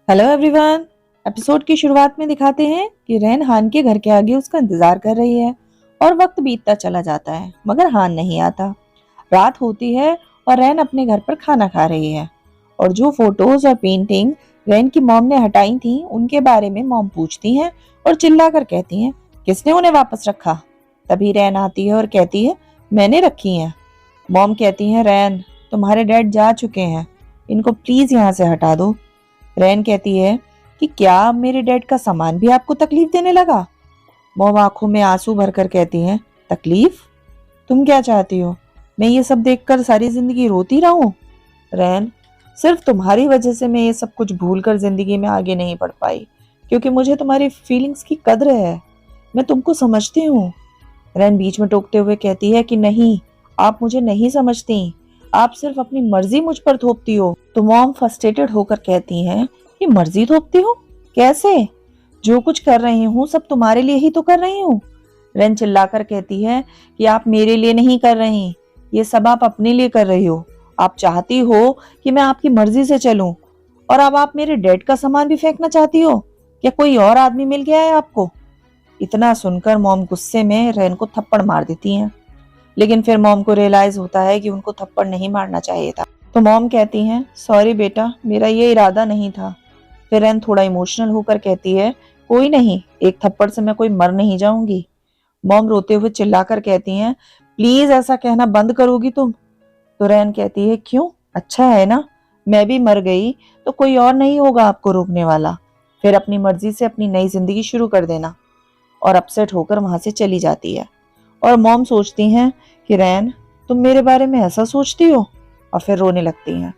Hello everyone. Episode की शुरुआत में दिखाते हैं कि रैन हान के घर के आगे उसका इंतजार कर रही है और वक्त बीतता चला जाता है मगर हान नहीं आता। रात होती है और रैन अपने घर पर खाना खा रही है और जो फोटोज और पेंटिंग रैन की मॉम ने हटाई थी उनके बारे में मॉम पूछती हैं और चिल्लाकर कहती हैं, किसने उन्हें वापस रखा। तभी रैन आती है और कहती है, मैंने रखी हैं। मॉम कहती हैं, रैन तुम्हारे डैड जा चुके हैं, इनको प्लीज यहाँ से हटा दो। रैन कहती है कि क्या अब मेरे डैड का सामान भी आपको तकलीफ देने लगा। मॉम आंखों में आंसू भरकर कहती हैं, तकलीफ? तुम क्या चाहती हो, मैं ये सब देखकर सारी जिंदगी रोती रहूं? रैन, सिर्फ तुम्हारी वजह से मैं ये सब कुछ भूलकर जिंदगी में आगे नहीं बढ़ पाई, क्योंकि मुझे तुम्हारी फीलिंग्स की कद्र है, मैं तुमको समझती हूँ। रैन बीच में टोकते हुए कहती है कि नहीं, आप मुझे नहीं समझती, आप सिर्फ अपनी मर्जी मुझ पर थोपती हो। तो मॉम फ्रस्ट्रेटेड होकर कहती हैं कि मर्जी थोपती हो कैसे? जो कुछ कर रही हूँ सब तुम्हारे लिए ही तो कर रही हूँ। रैन चिल्लाकर कहती है कि आप मेरे लिए नहीं कर रही, ये सब आप अपने लिए कर रही हो। आप चाहती हो कि मैं आपकी मर्जी से चलूं और अब आप मेरे डैड का सामान भी फेंकना चाहती हो। क्या कोई और आदमी मिल गया है आपको? इतना सुनकर मॉम गुस्से में रैन को थप्पड़ मार देती हैं, लेकिन फिर मॉम को रियलाइज होता है कि उनको थप्पड़ नहीं मारना चाहिए था। तो मॉम कहती हैं, सॉरी बेटा, मेरा ये इरादा नहीं था। फिर रैन थोड़ा इमोशनल होकर कहती है, कोई नहीं, एक थप्पड़ से मैं कोई मर नहीं जाऊंगी। मॉम रोते हुए चिल्लाकर कहती हैं, प्लीज ऐसा कहना बंद करोगी तुम? तो रैन कहती है, क्यों, अच्छा है ना, मैं भी मर गई तो कोई और नहीं होगा आपको रोकने वाला। फिर अपनी मर्जी से अपनी नई जिंदगी शुरू कर देना। और अपसेट होकर वहां से चली जाती है। और मॉम सोचती हैं कि रैन, तुम मेरे बारे में ऐसा सोचती हो, और फिर रोने लगती हैं।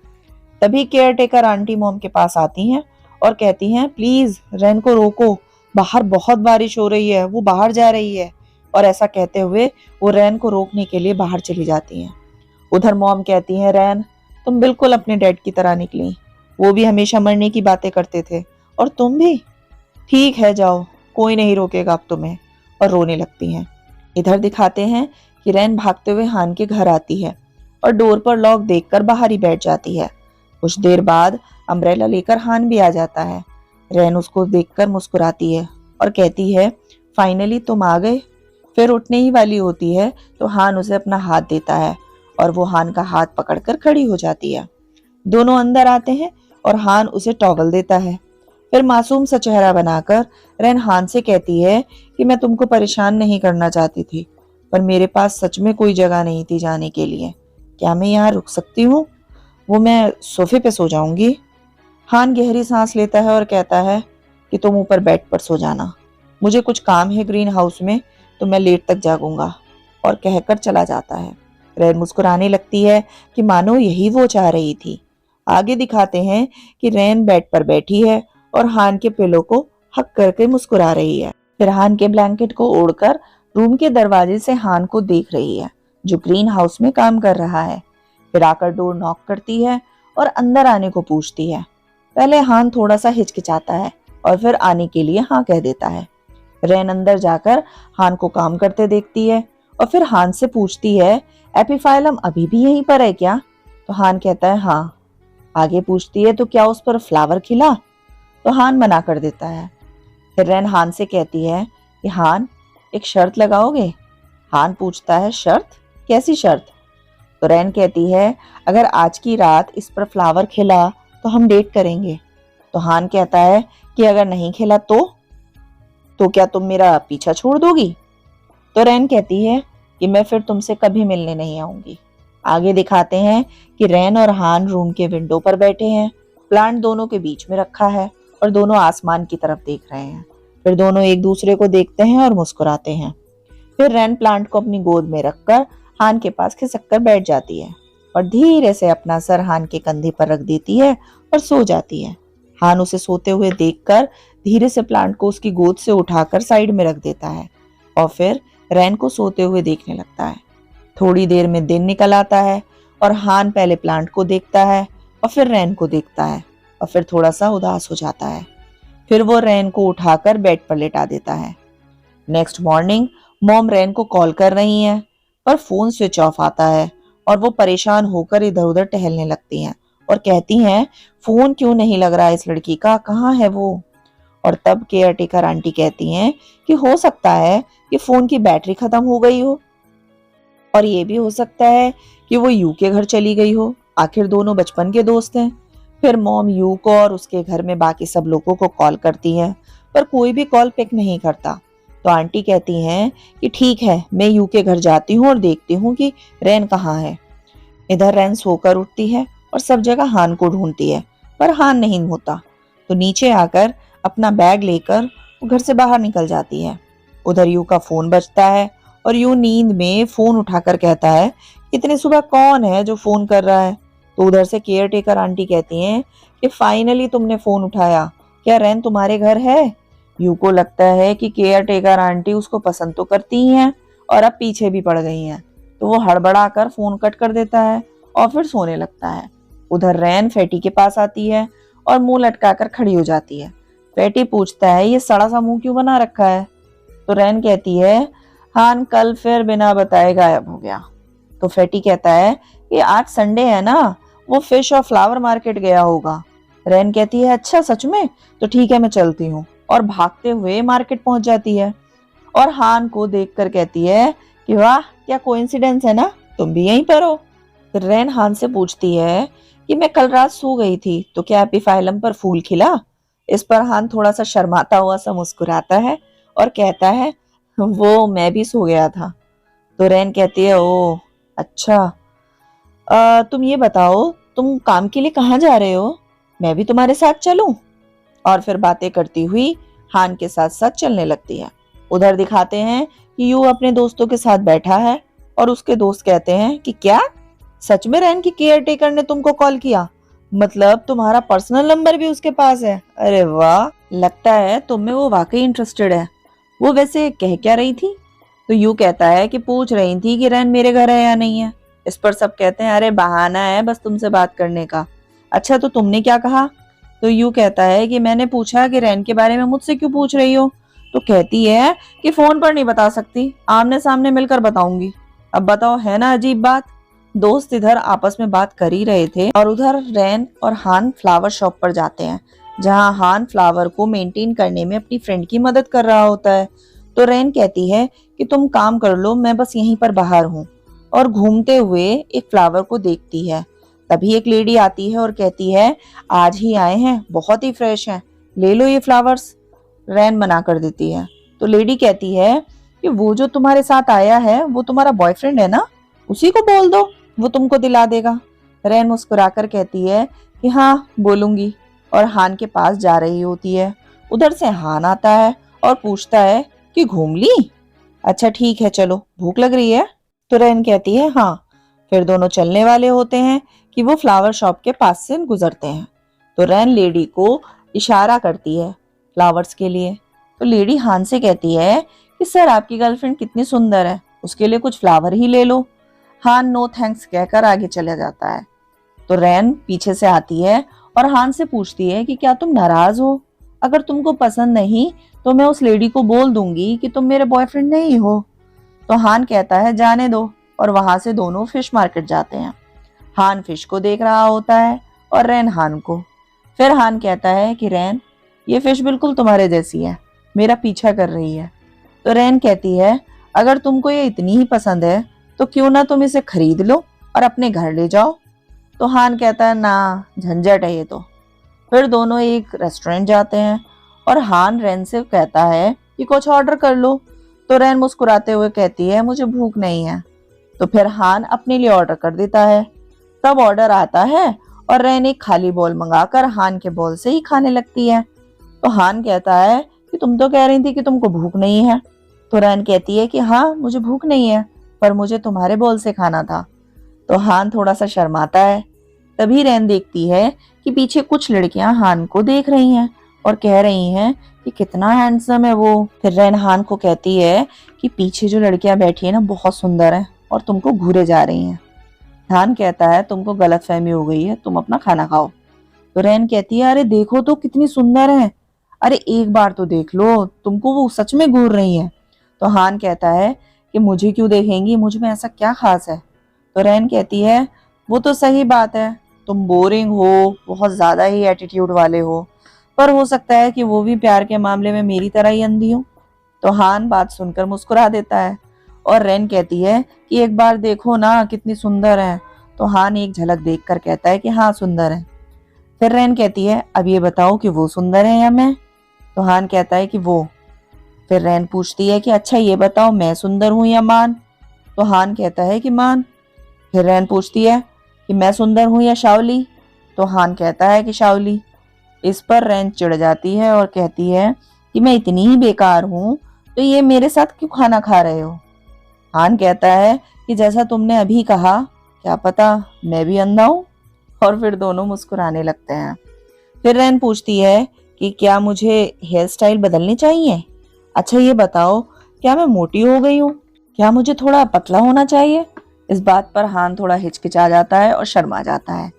तभी केयर टेकर आंटी मॉम के पास आती हैं और कहती हैं, प्लीज रैन को रोको, बाहर बहुत बारिश हो रही है, वो बाहर जा रही है। और ऐसा कहते हुए वो रैन को रोकने के लिए बाहर चली जाती हैं। उधर मॉम कहती हैं, रैन तुम बिल्कुल अपने डैड की तरह निकली, वो भी हमेशा मरने की बातें करते थे और तुम भी। ठीक है जाओ, कोई नहीं रोकेगा अब तुम्हें। और रोने लगती हैं। इधर दिखाते हैं कि रैन भागते हुए हान के घर आती है और डोर पर लॉक देखकर बाहर ही बैठ जाती है। कुछ देर बाद अम्ब्रेला लेकर हान भी आ जाता है। रैन उसको देखकर मुस्कुराती है और कहती है, फाइनली तुम आ गए। फिर उठने ही वाली होती है तो हान उसे अपना हाथ देता है और वो हान का हाथ पकड़कर खड़ी हो जाती है। दोनों अंदर आते हैं और हान उसे टॉवल देता है। फिर मासूम सा चेहरा बनाकर रैन हान से कहती है कि मैं तुमको परेशान नहीं करना चाहती थी, पर मेरे पास सच में कोई जगह नहीं थी जाने के लिए। क्या मैं यहाँ रुक सकती हूँ? वो मैं सोफे पे सो जाऊंगी। हान गहरी सांस लेता है और कहता है कि तुम ऊपर बेड पर सो जाना, मुझे कुछ काम है ग्रीन हाउस में, तो मैं लेट तक जागूंगा। और कहकर चला जाता है। रैन मुस्कुराने लगती है कि मानो यही वो चाह रही थी। आगे दिखाते हैं कि रैन बेड पर बैठी है और हान के पिलो को हक करके मुस्कुरा रही है। फिर हान के ब्लैंकेट को ओढ़कर रूम के दरवाजे से हान को देख रही है, जो ग्रीन हाउस में काम कर रहा है। फिर आकर डोर नॉक करती है और अंदर आने को पूछती है। पहले हान थोड़ा सा हिचकिचाता है और फिर आने के लिए हाँ कह देता है। रैन अंदर जाकर हान को काम करते देखती है और फिर हान से पूछती है, एपिफाइलम अभी भी यहीं पर है क्या? तो हान कहता है हाँ। आगे पूछती है, तो क्या उस पर फ्लावर खिला? तो हान मना कर देता है। फिर रैन हान से कहती है कि हान, एक शर्त लगाओगे? हान पूछता है, शर्त? कैसी शर्त? तो रैन कहती है, अगर आज की रात इस पर फ्लावर खिला तो हम डेट करेंगे। तो हान कहता है कि अगर नहीं खिला तो क्या तुम मेरा पीछा छोड़ दोगी? तो रैन कहती है कि मैं फिर तुमसे कभी मिलने नहीं आऊंगी। आगे दिखाते हैं कि रैन और हान रूम के विंडो पर बैठे हैं। प्लांट दोनों के बीच में रखा है और दोनों आसमान की तरफ देख रहे हैं। फिर दोनों एक दूसरे को देखते हैं और मुस्कुराते हैं। फिर रैन प्लांट को अपनी गोद में रखकर हान के पास खिसक कर बैठ जाती है और धीरे से अपना सर हान के कंधे पर रख देती है और सो जाती है। हान उसे सोते हुए देखकर धीरे से प्लांट को उसकी गोद से उठाकर साइड में रख देता है और फिर रैन को सोते हुए देखने लगता है। थोड़ी देर में दिन निकल आता है और हान पहले प्लांट को देखता है और फिर रैन को देखता है और फिर थोड़ा सा उदास हो जाता है। फिर वो रैन को उठाकर बेड पर लेटा देता है। नेक्स्ट मॉर्निंग मॉम रैन को कॉल कर रही हैं, पर फोन स्विच ऑफ आता है और वो परेशान होकर इधर उधर टहलने लगती हैं और कहती हैं फोन क्यों नहीं लग रहा इस लड़की का, कहाँ है वो। और तब केयर टेकर आंटी कहती हैं कि हो सकता है कि फोन की बैटरी खत्म हो गई हो, और ये भी हो सकता है कि वो यू के घर चली गई हो, आखिर दोनों बचपन के दोस्त हैं। फिर मॉम यू को और उसके घर में बाकी सब लोगों को कॉल करती है, पर कोई भी कॉल पिक नहीं करता। तो आंटी कहती हैं कि ठीक है, मैं यू के घर जाती हूँ और देखती हूँ कि रैन कहाँ है। इधर रैन सोकर उठती है और सब जगह हान को ढूंढती है, पर हान नहीं होता। तो नीचे आकर अपना बैग लेकर वो घर से बाहर निकल जाती है। उधर यू का फोन बजता है और यू नींद में फोन उठाकर कहता है, इतने सुबह कौन है जो फोन कर रहा है। तो उधर से केयर टेकर आंटी कहती हैं कि फाइनली तुमने फोन उठाया, क्या रैन तुम्हारे घर है। यू को लगता है कि केयर टेकर आंटी उसको पसंद तो करती ही हैं और अब पीछे भी पड़ गई हैं। तो वो हड़बड़ाकर फोन कट कर देता है और फिर सोने लगता है। उधर रैन फेटी के पास आती है और मुंह लटकाकर खड़ी हो जाती है। फेटी पूछता है, ये सड़ा सा मुंह क्यों बना रखा है। तो रैन कहती है, हान कल फिर बिना बताए गायब हो गया। तो फेटी कहता है कि आज संडे है ना, वो फिश और फ्लावर मार्केट गया होगा। रैन कहती है, अच्छा सच में, तो ठीक है मैं चलती हूँ, और भागते हुए मार्केट पहुंच जाती है। और हान को देखकर कहती है कि वाह क्या कोइंसिडेंस है ना, तुम भी यहीं पर हो। फिर रैन हान से पूछती है कि मैं कल रात सो गई थी, तो क्या एपीफाइलम पर फूल खिला। इस पर हान थोड़ा सा शर्माता हुआ सा मुस्कुराता है और कहता है, वो मैं भी सो गया था। तो रैन कहती है, ओ अच्छा, तुम ये बताओ तुम काम के लिए कहाँ जा रहे हो, मैं भी तुम्हारे साथ चलूं। और फिर बातें करती हुई हान के साथ साथ चलने लगती है। उधर दिखाते हैं कि यू अपने दोस्तों के साथ बैठा है और उसके दोस्त कहते हैं कि क्या सच में रैन की केयर टेकर ने तुमको कॉल किया, मतलब तुम्हारा पर्सनल नंबर भी उसके पास है। अरे वाह, लगता है तुम में वो वाकई इंटरेस्टेड है। वो वैसे कह क्या रही थी। तो यू कहता है कि पूछ रही थी कि रैन मेरे घर है या नहीं है। इस पर सब कहते हैं, अरे बहाना है बस तुमसे बात करने का। अच्छा तो तुमने क्या कहा। तो यू कहता है कि मैंने पूछा कि रैन के बारे में मुझसे क्यों पूछ रही हो। तो कहती है कि फोन पर नहीं बता सकती, आमने सामने मिलकर बताऊंगी। अब बताओ, है ना अजीब बात। दोस्त इधर आपस में बात कर ही रहे थे और उधर रैन और हान फ्लावर शॉप पर जाते हैं, जहां हान फ्लावर को मेंटेन करने में अपनी फ्रेंड की मदद कर रहा होता है। तो रैन कहती है कि तुम काम कर लो, मैं बस यहीं पर बाहर हूँ। और घूमते हुए एक फ्लावर को देखती है। तभी एक लेडी आती है और कहती है, आज ही आए हैं, बहुत ही फ्रेश हैं, ले लो ये फ्लावर्स। रैन मना कर देती है। तो लेडी कहती है कि वो जो तुम्हारे साथ आया है वो तुम्हारा बॉयफ्रेंड है ना, उसी को बोल दो, वो तुमको दिला देगा। रैन मुस्कुराकर कहती है कि हाँ बोलूंगी, और हान के पास जा रही होती है। उधर से हान आता है और पूछता है कि घूम ली, अच्छा ठीक है चलो, भूख लग रही है। तो रैन कहती है हाँ। फिर दोनों चलने वाले होते हैं कि वो फ्लावर शॉप के पास से गुजरते हैं। तो रैन लेडी को इशारा करती है फ्लावर्स के लिए। तो लेडी हान से कहती है कि सर आपकी गर्लफ्रेंड कितनी सुंदर है, उसके लिए कुछ फ्लावर ही ले लो। हान नो थैंक्स कहकर आगे चला जाता है। तो रैन पीछे से आती है और हान से पूछती है कि क्या तुम नाराज हो, अगर तुमको पसंद नहीं तो मैं उस लेडी को बोल दूंगी कि तुम मेरे बॉयफ्रेंड नहीं हो। तो हान कहता है जाने दो, और वहां से दोनों फिश मार्केट जाते हैं। हान फिश को देख रहा होता है और रैन हान को। फिर हान कहता है कि रैन ये फिश बिल्कुल तुम्हारे जैसी है, मेरा पीछा कर रही है। तो रैन कहती है अगर तुमको ये इतनी ही पसंद है तो क्यों ना तुम इसे खरीद लो और अपने घर ले जाओ। तो हान कहता है ना, झंझट है ये तो। फिर दोनों एक रेस्टोरेंट जाते हैं और हान रैन से कहता है कि कुछ ऑर्डर कर लो। तो रैन मुस्कुराते हुए कहती है मुझे भूख नहीं है। तो फिर हान अपने लिए ऑर्डर कर देता है। तब ऑर्डर आता है और रैन एक खाली बॉल मंगाकर हान के बॉल से ही खाने लगती है। तो हान कहता है कि तुम तो कह रही थी कि तुमको भूख नहीं है। तो रैन कहती है कि हाँ मुझे भूख नहीं है, पर मुझे तुम्हारे बॉल से खाना था। तो हान थोड़ा सा शर्माता है। तभी रैन देखती है कि पीछे कुछ लड़कियां हान को देख रही हैं और कह रही हैं कि कितना हैंडसम है वो। फिर रैन हान को कहती है कि पीछे जो लड़कियां बैठी है ना बहुत सुंदर है और तुमको घूरे जा रही हैं। हान कहता है तुमको गलतफहमी हो गई है, तुम अपना खाना खाओ। तो रैन कहती है अरे देखो तो कितनी सुंदर है, अरे एक बार तो देख लो, तुमको वो सच में घूर रही है। तो हान कहता है कि मुझे क्यों देखेंगी, मुझ में ऐसा क्या खास है। तो रैन कहती है वो तो सही बात है, तुम बोरिंग हो, बहुत ज्यादा ही एटीट्यूड वाले हो, पर हो सकता है कि वो भी प्यार के मामले में मेरी तरह ही अंधी हो। तो हान बात सुनकर मुस्कुरा देता है और रेन कहती है कि एक बार देखो ना कितनी सुंदर है। तो हान एक झलक देखकर कहता है कि हाँ सुंदर है। फिर रेन कहती है अब ये बताओ कि वो सुंदर है या मैं। तो हान कहता है कि वो। फिर रेन पूछती है कि अच्छा ये बताओ मैं सुंदर हूं या मान। तो हान कहता है कि मान। फिर रेन पूछती है कि मैं सुंदर हूं या शाओली। तो हान कहता है कि शाओली। इस पर रेन चिढ़ जाती है और कहती है कि मैं इतनी ही बेकार हूं तो ये मेरे साथ क्यों खाना खा रहे हो। हान कहता है कि जैसा तुमने अभी कहा, क्या पता मैं भी अंधा हूं। और फिर दोनों मुस्कुराने लगते हैं। फिर रेन पूछती है कि क्या मुझे हेयर स्टाइल बदलनी चाहिए। अच्छा ये बताओ क्या मैं मोटी हो गई हूँ, क्या मुझे थोड़ा पतला होना चाहिए। इस बात पर हान थोड़ा हिचकिचा जाता है और शर्मा जाता है।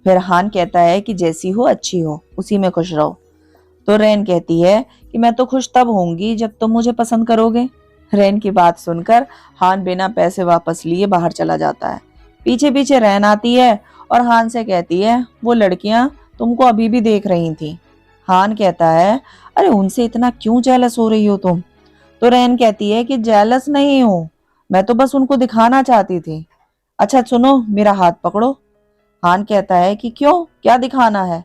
फिर हान कहता है कि जैसी हो अच्छी हो, उसी में खुश रहो। तो रेन कहती है कि मैं तो खुश तब होंगी जब तुम मुझे पसंद करोगे। रेन की बात सुनकर हान बिना पैसे वापस लिए बाहर चला जाता है। पीछे पीछे रेन आती है और हान से कहती है वो लड़कियां तुमको अभी भी देख रही थी। हान कहता है अरे उनसे इतना क्यों जेलस हो रही हो तुम। तो रेन कहती है कि जेलस नहीं हूं, मैं तो बस उनको दिखाना चाहती थी। अच्छा सुनो मेरा हाथ पकड़ो। हान कहता है कि क्यों, क्या दिखाना है।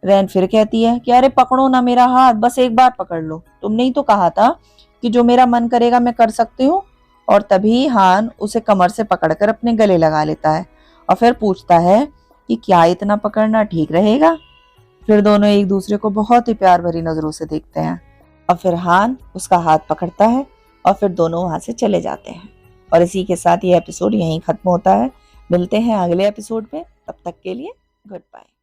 रैन फिर कहती है कि अरे पकड़ो ना मेरा हाथ, बस एक बार पकड़ लो, तुमने ही तो कहा था कि जो मेरा मन करेगा मैं कर सकती हूँ। और तभी हान उसे कमर से पकड़कर अपने गले लगा लेता है और फिर पूछता है कि क्या इतना पकड़ना ठीक रहेगा। फिर दोनों एक दूसरे को बहुत ही प्यार भरी नजरों से देखते हैं और फिर हान उसका हाथ पकड़ता है और फिर दोनों वहां से चले जाते हैं। और इसी के साथ ये एपिसोड यहीं खत्म होता है। मिलते हैं अगले एपिसोड में, तब तक के लिए गुड बाय।